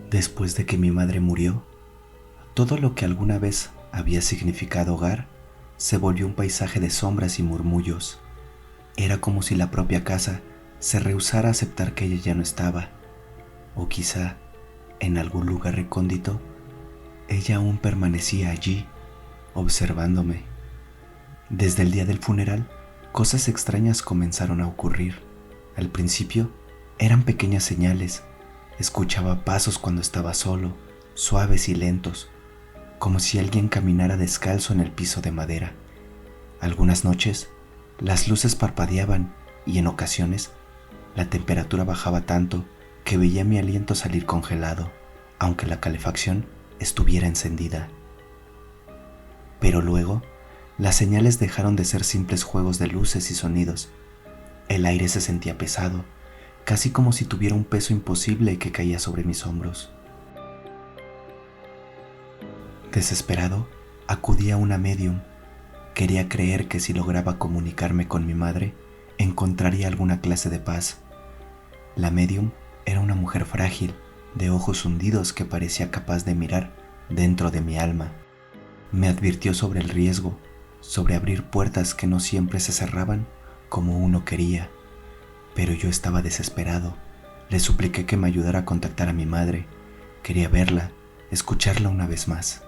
Después de que mi madre murió, todo lo que alguna vez había significado hogar se volvió un paisaje de sombras y murmullos. Era como si la propia casa se rehusara a aceptar que ella ya no estaba, o quizá, en algún lugar recóndito, ella aún permanecía allí, observándome. Desde el día del funeral, cosas extrañas comenzaron a ocurrir. Al principio, eran pequeñas señales. Escuchaba pasos cuando estaba solo, suaves y lentos, como si alguien caminara descalzo en el piso de madera. Algunas noches, las luces parpadeaban y en ocasiones, la temperatura bajaba tanto que veía mi aliento salir congelado, aunque la calefacción estuviera encendida. Pero luego, las señales dejaron de ser simples juegos de luces y sonidos. El aire se sentía pesado, casi como si tuviera un peso imposible que caía sobre mis hombros. Desesperado, acudí a una médium. Quería creer que si lograba comunicarme con mi madre, encontraría alguna clase de paz. La médium era una mujer frágil, de ojos hundidos que parecía capaz de mirar dentro de mi alma. Me advirtió sobre el riesgo, sobre abrir puertas que no siempre se cerraban como uno quería. Pero yo estaba desesperado. Le supliqué que me ayudara a contactar a mi madre. Quería verla, escucharla una vez más.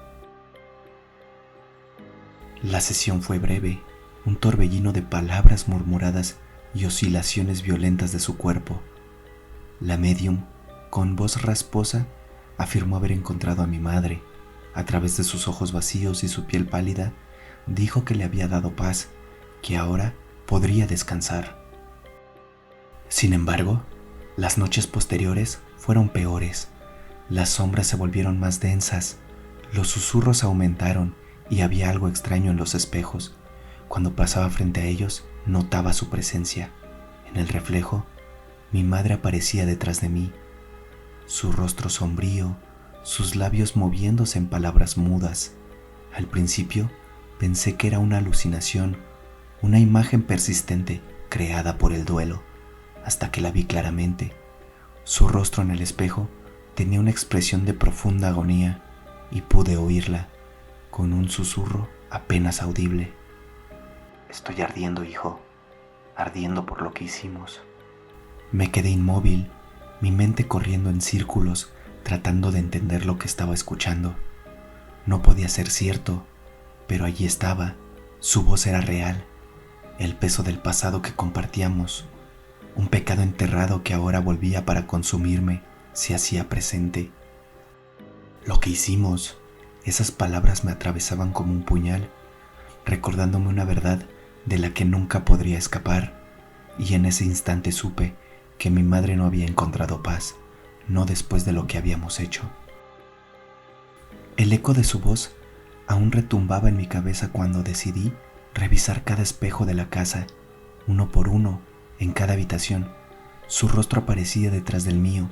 La sesión fue breve, un torbellino de palabras murmuradas y oscilaciones violentas de su cuerpo. La médium, con voz rasposa, afirmó haber encontrado a mi madre. A través de sus ojos vacíos y su piel pálida, dijo que le había dado paz, que ahora podría descansar. Sin embargo, las noches posteriores fueron peores. Las sombras se volvieron más densas, los susurros aumentaron y había algo extraño en los espejos. Cuando pasaba frente a ellos, notaba su presencia. En el reflejo, mi madre aparecía detrás de mí, su rostro sombrío, sus labios moviéndose en palabras mudas. Al principio, pensé que era una alucinación, una imagen persistente creada por el duelo, hasta que la vi claramente. Su rostro en el espejo tenía una expresión de profunda agonía y pude oírla, con un susurro apenas audible. Estoy ardiendo, hijo, ardiendo por lo que hicimos. Me quedé inmóvil, mi mente corriendo en círculos, tratando de entender lo que estaba escuchando. No podía ser cierto, pero allí estaba, su voz era real, el peso del pasado que compartíamos, un pecado enterrado que ahora volvía para consumirme, se hacía presente. Lo que hicimos, esas palabras me atravesaban como un puñal, recordándome una verdad de la que nunca podría escapar, y en ese instante supe que mi madre no había encontrado paz, no después de lo que habíamos hecho. El eco de su voz aún retumbaba en mi cabeza cuando decidí revisar cada espejo de la casa, uno por uno, en cada habitación. Su rostro aparecía detrás del mío,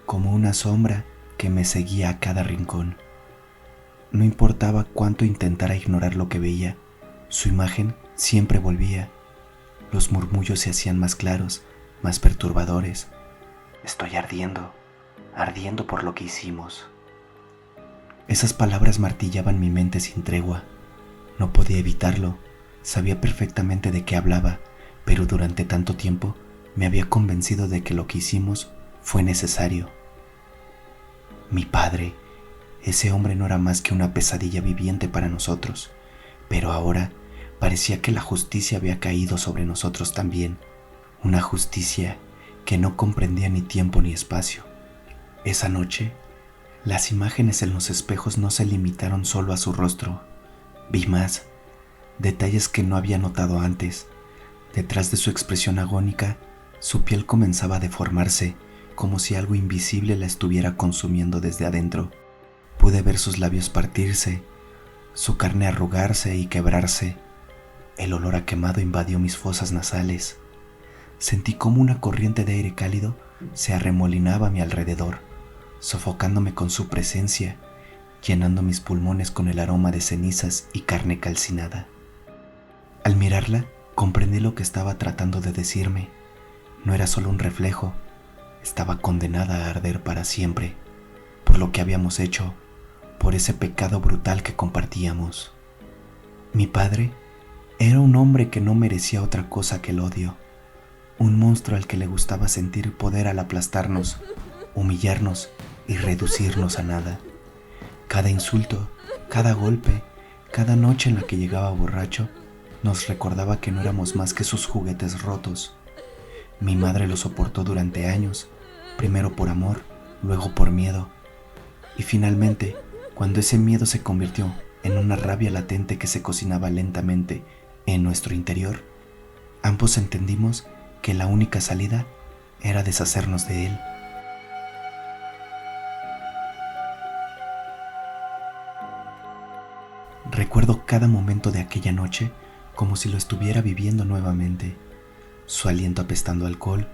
como una sombra que me seguía a cada rincón. No importaba cuánto intentara ignorar lo que veía, su imagen siempre volvía. Los murmullos se hacían más claros, más perturbadores. Estoy ardiendo, ardiendo por lo que hicimos. Esas palabras martillaban mi mente sin tregua. No podía evitarlo. Sabía perfectamente de qué hablaba, pero durante tanto tiempo me había convencido de que lo que hicimos fue necesario. Mi padre, ese hombre no era más que una pesadilla viviente para nosotros, pero ahora parecía que la justicia había caído sobre nosotros también, una justicia que no comprendía ni tiempo ni espacio. Esa noche, las imágenes en los espejos no se limitaron solo a su rostro. Vi más, detalles que no había notado antes. Detrás de su expresión agónica, su piel comenzaba a deformarse, como si algo invisible la estuviera consumiendo desde adentro. Pude ver sus labios partirse, su carne arrugarse y quebrarse. El olor a quemado invadió mis fosas nasales. Sentí como una corriente de aire cálido se arremolinaba a mi alrededor, sofocándome con su presencia, llenando mis pulmones con el aroma de cenizas y carne calcinada. Al mirarla, comprendí lo que estaba tratando de decirme. No era solo un reflejo, estaba condenada a arder para siempre. por lo que habíamos hecho, por ese pecado brutal que compartíamos. Mi padre era un hombre que no merecía otra cosa que el odio, un monstruo al que le gustaba sentir poder al aplastarnos, humillarnos y reducirnos a nada. Cada insulto, cada golpe, cada noche en la que llegaba borracho, nos recordaba que no éramos más que sus juguetes rotos. Mi madre lo soportó durante años, primero por amor, luego por miedo. Y finalmente, cuando ese miedo se convirtió en una rabia latente que se cocinaba lentamente en nuestro interior, ambos entendimos que la única salida era deshacernos de él. Recuerdo cada momento de aquella noche como si lo estuviera viviendo nuevamente. Su aliento apestando a alcohol,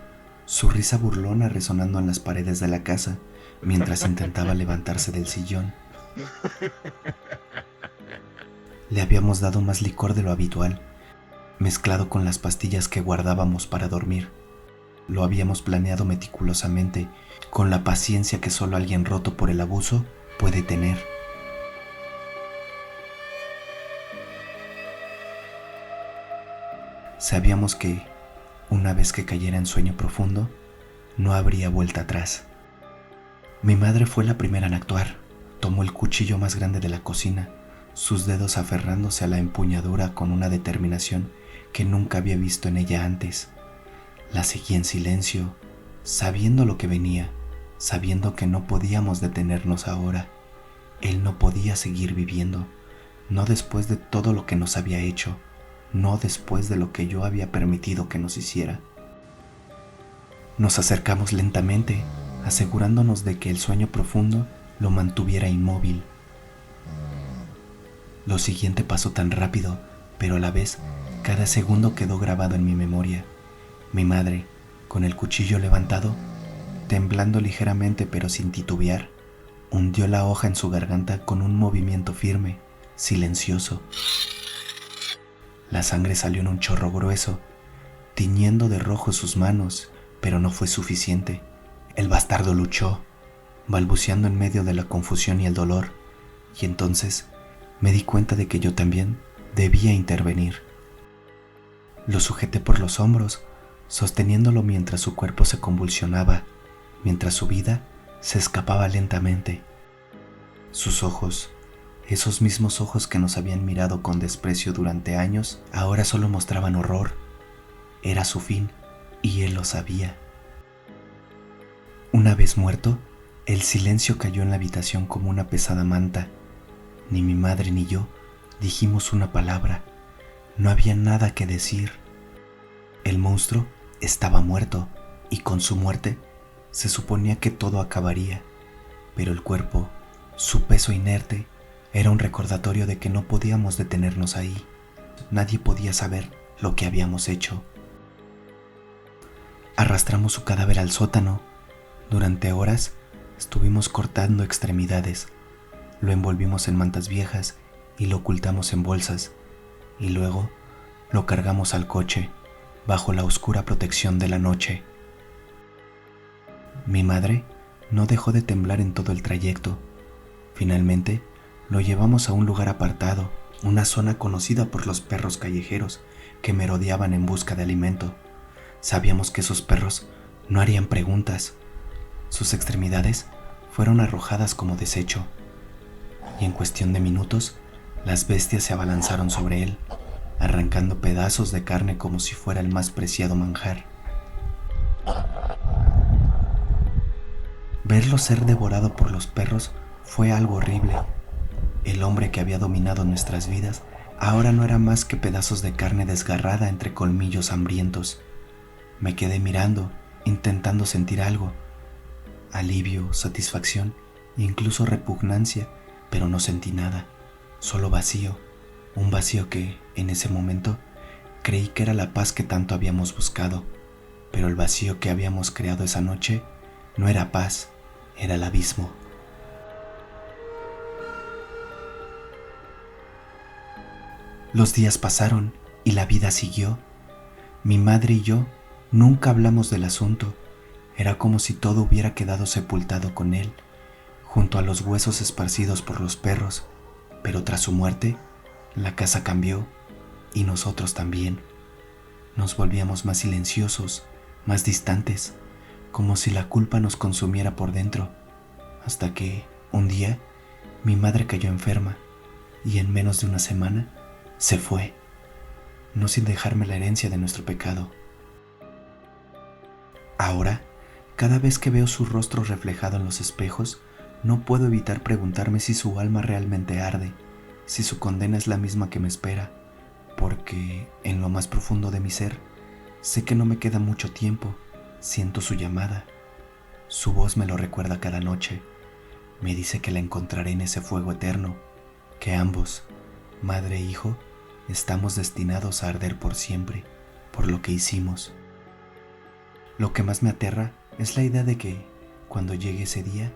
su risa burlona resonando en las paredes de la casa mientras intentaba levantarse del sillón. Le habíamos dado más licor de lo habitual, mezclado con las pastillas que guardábamos para dormir. Lo habíamos planeado meticulosamente, con la paciencia que solo alguien roto por el abuso puede tener. Sabíamos que, una vez que cayera en sueño profundo, no habría vuelta atrás. Mi madre fue la primera en actuar. Tomó el cuchillo más grande de la cocina, sus dedos aferrándose a la empuñadura con una determinación que nunca había visto en ella antes. La seguí en silencio, sabiendo lo que venía, sabiendo que no podíamos detenernos ahora. Él no podía seguir viviendo, no después de todo lo que nos había hecho, no después de lo que yo había permitido que nos hiciera. Nos acercamos lentamente, asegurándonos de que el sueño profundo lo mantuviera inmóvil. Lo siguiente pasó tan rápido, pero a la vez cada segundo quedó grabado en mi memoria. Mi madre, con el cuchillo levantado, temblando ligeramente pero sin titubear, hundió la hoja en su garganta con un movimiento firme, silencioso. La sangre salió en un chorro grueso, tiñendo de rojo sus manos, pero no fue suficiente. El bastardo luchó, balbuceando en medio de la confusión y el dolor, y entonces me di cuenta de que yo también debía intervenir. Lo sujeté por los hombros, sosteniéndolo mientras su cuerpo se convulsionaba, mientras su vida se escapaba lentamente. Sus ojos, esos mismos ojos que nos habían mirado con desprecio durante años, ahora solo mostraban horror. Era su fin, y él lo sabía. Una vez muerto, el silencio cayó en la habitación como una pesada manta. Ni mi madre ni yo dijimos una palabra. No había nada que decir. El monstruo estaba muerto, y con su muerte se suponía que todo acabaría. Pero el cuerpo, su peso inerte, era un recordatorio de que no podíamos detenernos ahí. Nadie podía saber lo que habíamos hecho. Arrastramos su cadáver al sótano. Durante horas estuvimos cortando extremidades. Lo envolvimos en mantas viejas y lo ocultamos en bolsas. Y luego lo cargamos al coche, bajo la oscura protección de la noche. Mi madre no dejó de temblar en todo el trayecto. Finalmente, lo llevamos a un lugar apartado, una zona conocida por los perros callejeros que merodeaban en busca de alimento. Sabíamos que esos perros no harían preguntas. Sus extremidades fueron arrojadas como desecho, y en cuestión de minutos, las bestias se abalanzaron sobre él, arrancando pedazos de carne como si fuera el más preciado manjar. Verlo ser devorado por los perros fue algo horrible. El hombre que había dominado nuestras vidas ahora no era más que pedazos de carne desgarrada entre colmillos hambrientos. Me quedé mirando, intentando sentir algo, alivio, satisfacción e incluso repugnancia, pero no sentí nada, solo vacío, un vacío que, en ese momento, creí que era la paz que tanto habíamos buscado, pero el vacío que habíamos creado esa noche no era paz, era el abismo. Los días pasaron y la vida siguió. Mi madre y yo nunca hablamos del asunto. Era como si todo hubiera quedado sepultado con él, junto a los huesos esparcidos por los perros, pero tras su muerte, la casa cambió y nosotros también. Nos volvíamos más silenciosos, más distantes, como si la culpa nos consumiera por dentro, hasta que, un día, mi madre cayó enferma y en menos de una semana se fue, no sin dejarme la herencia de nuestro pecado. Ahora, cada vez que veo su rostro reflejado en los espejos, no puedo evitar preguntarme si su alma realmente arde, si su condena es la misma que me espera, porque en lo más profundo de mi ser, sé que no me queda mucho tiempo, siento su llamada. Su voz me lo recuerda cada noche, me dice que la encontraré en ese fuego eterno, que ambos, madre e hijo, estamos destinados a arder por siempre, por lo que hicimos. Lo que más me aterra es la idea de que, cuando llegue ese día,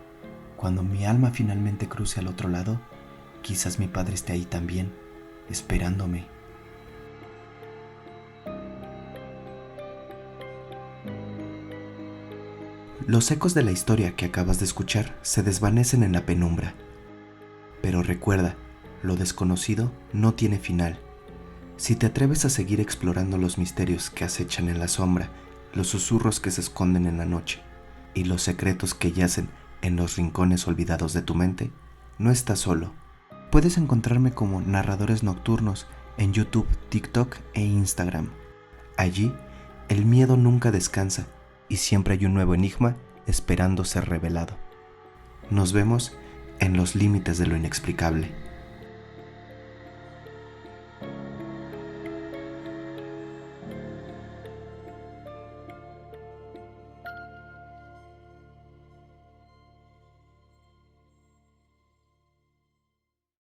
cuando mi alma finalmente cruce al otro lado, quizás mi padre esté ahí también, esperándome. Los ecos de la historia que acabas de escuchar se desvanecen en la penumbra. Pero recuerda, lo desconocido no tiene final. Si te atreves a seguir explorando los misterios que acechan en la sombra, los susurros que se esconden en la noche y los secretos que yacen en los rincones olvidados de tu mente, no estás solo. Puedes encontrarme como Narradores Nocturnos en YouTube, TikTok e Instagram. Allí, el miedo nunca descansa y siempre hay un nuevo enigma esperando ser revelado. Nos vemos en los límites de lo inexplicable.